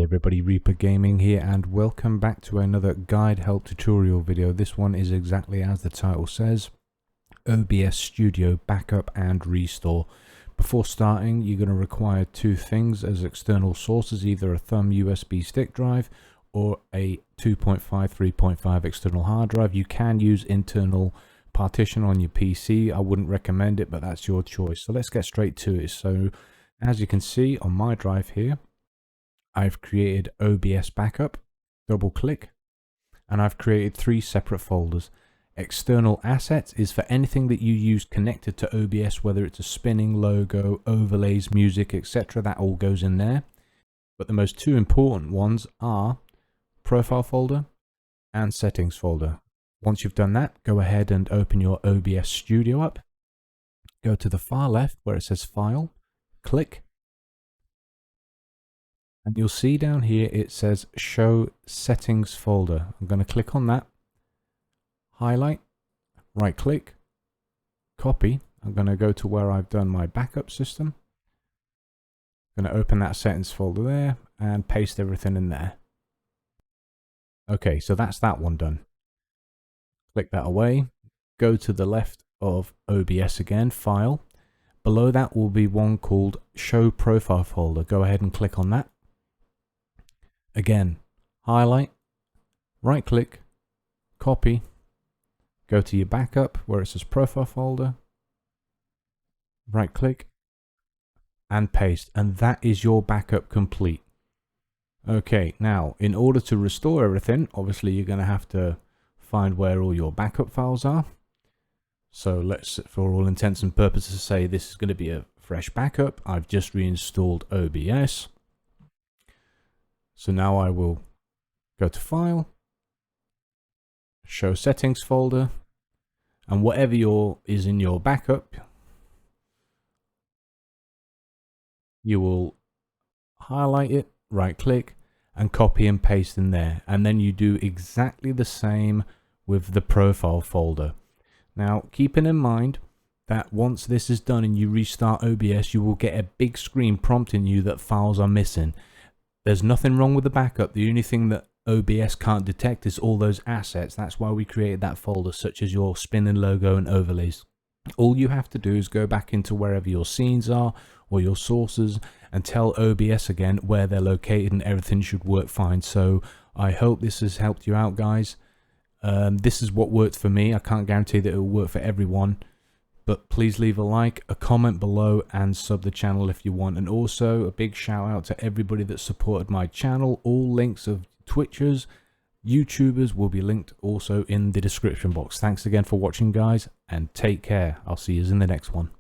everybody, Reaper Gaming here, and welcome back to another guide help tutorial video. This one is exactly as the title says, OBS Studio Backup and Restore. Before starting, you're going to require two things as external sources, either a thumb USB stick drive or a 2.5 3.5 external hard drive. You can use internal partition on your PC. I wouldn't recommend it, but that's your choice. So let's get straight to it. So as you can see on my drive here, I've created OBS backup, double click, and I've created three separate folders. External assets is for anything that you use connected to OBS, whether it's a spinning logo, overlays, music, etc. That all goes in there. But the most two important ones are profile folder and settings folder. Once you've done that, go ahead and open your OBS Studio up. Go to the far left where it says File, click, and you'll see down here it says Show Settings Folder. I'm going to click on that, highlight, right click, copy. I'm going to go to where I've done my backup system. I'm going to open that settings folder there and paste everything in there. Okay, so that's that one done. Click that away, go to the left of OBS again, File. Below that will be one called Show Profile Folder. Go ahead and click on that. Again, highlight, right click, copy, go to your backup where it says Profile Folder, right click, and paste, and that is your backup complete. Okay, now in order to restore everything, obviously you're going to have to find where all your backup files are. So let's, for all intents and purposes, say this is going to be a fresh backup. I've just reinstalled OBS. So now I will go to File, Show Settings Folder, and whatever is in your backup, you will highlight it, right click, and copy and paste in there. And then you do exactly the same with the profile folder. Now, keeping in mind that once this is done and you restart OBS, you will get a big screen prompting you that files are missing. There's nothing wrong with the backup. The only thing that OBS can't detect is all those assets. That's why we created that folder, such as your spinning logo and overlays. All you have to do is go back into wherever your scenes are or your sources and tell OBS again where they're located, and everything should work fine. So I hope this has helped you out, guys. This is what worked for me. I can't guarantee that it will work for everyone, but please leave a like, a comment below, and sub the channel if you want. And also a big shout out to everybody that supported my channel. All links of Twitchers, YouTubers will be linked also in the description box. Thanks again for watching, guys, and take care. I'll see you in the next one.